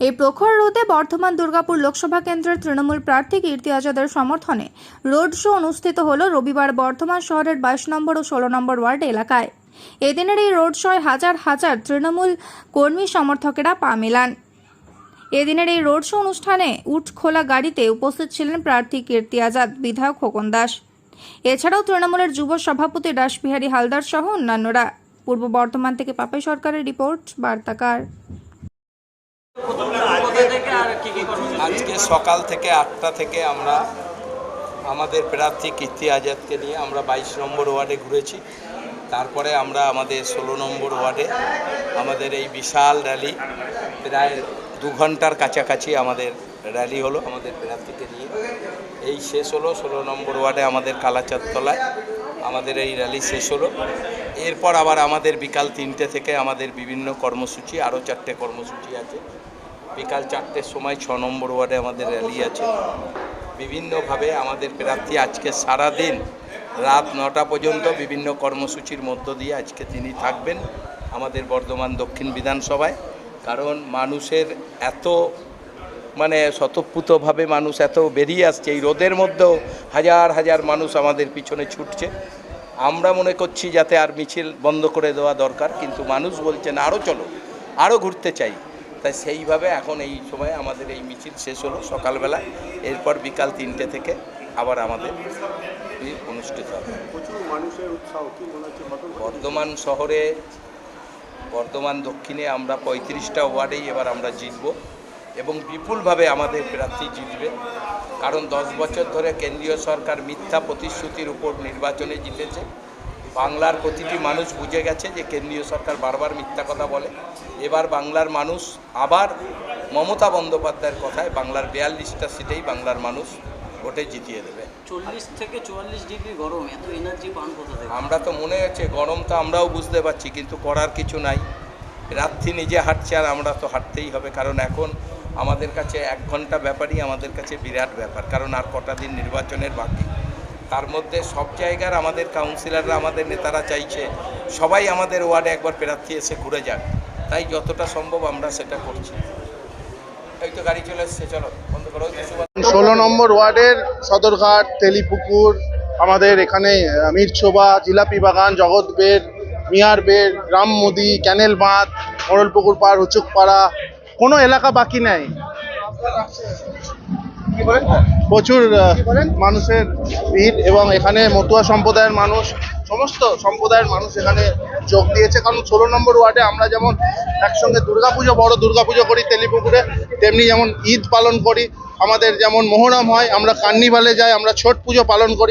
এই প্রখর রোদে বর্ধমান দুর্গাপুর লোকসভা কেন্দ্রের তৃণমূল প্রার্থী কীর্তি আজাদের সমর্থনে রোড শো অনুষ্ঠিত হল রবিবার বর্ধমান শহরের 22 নম্বর ও 16 নম্বর ওয়ার্ড এলাকায়। এদিনের এই রোড শোয় হাজার হাজার তৃণমূল কর্মী সমর্থকেরা পা মেলান। এদিনের এই রোড শো অনুষ্ঠানে উট খোলা গাড়িতে উপস্থিত ছিলেন প্রার্থী কীর্তি আজাদ, বিধায়ক খোকন দাস, এছাড়াও তৃণমূলের যুব সভাপতি রাসবিহারী হালদার সহ অন্যান্যরা। পূর্ব বর্ধমান থেকে পাপাই সরকারের রিপোর্ট, বার্তাকার। আজকে সকাল থেকে 8টা থেকে আমরা আমাদের প্রার্থী কীর্তি আজাদকে নিয়ে আমরা 22 নম্বর ওয়ার্ডে ঘুরেছি। তারপরে আমরা আমাদের 16 নম্বর ওয়ার্ডে আমাদের এই বিশাল র্যালি, প্রায় 2 ঘন্টার কাছাকাছি আমাদের র্যালি হলো আমাদের প্রার্থীকে নিয়ে। এই শেষ হলো 16 নম্বর ওয়ার্ডে আমাদের কালাচাঁদতলায় আমাদের এই র্যালি শেষ হলো। এরপর আবার আমাদের বিকাল 3টে থেকে আমাদের বিভিন্ন কর্মসূচি, আরও 4টে কর্মসূচি আছে। বিকাল 4টের সময় 6 নম্বর ওয়ার্ডে আমাদের র্যালি আছে। বিভিন্নভাবে আমাদের প্রার্থী আজকে সারাদিন রাত 9টা পর্যন্ত বিভিন্ন কর্মসূচির মধ্য দিয়ে আজকে তিনি থাকবেন আমাদের বর্ধমান দক্ষিণ বিধানসভায়। কারণ মানুষের এত স্বতঃস্ফূর্তভাবে মানুষ এত বেরিয়ে আসছে, এই রোদের মধ্যেও হাজার হাজার মানুষ আমাদের পিছনে ছুটছে। আমরা মনে করছি যাতে আর মিছিল বন্ধ করে দেওয়া দরকার, কিন্তু মানুষ বলছেন আরও চলো, আরও ঘুরতে চাই। তাই সেইভাবে এখন এই সময় আমাদের এই মিছিল শেষ হলো সকালবেলা। এরপর বিকাল 3টে থেকে আবার আমাদের অনুষ্ঠিত হবে। বর্ধমান শহরে, বর্ধমান দক্ষিণে আমরা 35টা ওয়ার্ডেই এবার আমরা জিতব এবং বিপুলভাবে আমাদের প্রার্থী জিতবে। কারণ 10 বছর ধরে কেন্দ্রীয় সরকার মিথ্যা প্রতিশ্রুতির উপর নির্বাচনে জিতেছে। বাংলার প্রতিটি মানুষ বুঝে গেছে যে কেন্দ্রীয় সরকার বারবার মিথ্যা কথা বলে। এবার বাংলার মানুষ আবার মমতা বন্দ্যোপাধ্যায়ের কথায় বাংলার 42টা সিটেই বাংলার মানুষ ভোটে জিতিয়ে দেবে। 40 থেকে 44 ডিগ্রি গরম, এত এনার্জি পান কোথা থেকে? আমরা তো মনে হচ্ছে গরম, তো আমরাও বুঝতে পারছি, কিন্তু করার কিছু নাই। প্রার্থী নিজে হাঁটছে আর আমরা তো হাঁটতেই হবে। কারণ এখন আমাদের কাছে 1 ঘন্টা ব্যাপারই আমাদের কাছে বিরাট ব্যাপার। কারণ আর কটা দিন নির্বাচনের বাকি। তার মধ্যে সব জায়গার আমাদের কাউন্সিলররা, আমাদের নেতারা চাইছে সবাই আমাদের ওয়ার্ডে একবার প্রার্থী এসে ঘুরে যাক। তাই যতটা সম্ভব আমরা সেটা করছি। এই তো গাড়ি চলে এসছে, চলো বন্ধ করো। 16 নম্বর ওয়ার্ডের সদরঘাট, তেলিপুকুর, আমাদের এখানে মিরছোবা, জিলাপি বাগান, জগৎবের, মিয়ারবের, রামমুদি, ক্যানেল বাঁধ, মোড়লপুকুর পাড়, হুচুকপাড়া, কোনো এলাকা বাকি নেই। প্রচুর মানুষের ভিড় এবং এখানে মতুয়া সম্প্রদায়ের মানুষ, সমস্ত সম্প্রদায়ের মানুষ এখানে যোগ দিয়েছে। কারণ 16 নম্বর ওয়ার্ডে আমরা যেমন একসঙ্গে দুর্গাপুজো, বড় দুর্গাপুজো করি তেলিপুকুরে, তেমনি যেমন ঈদ পালন করি, আমাদের যেমন মোহরম হয়, আমরা কার্নিভালে যাই, আমরা ছট পুজো পালন করি।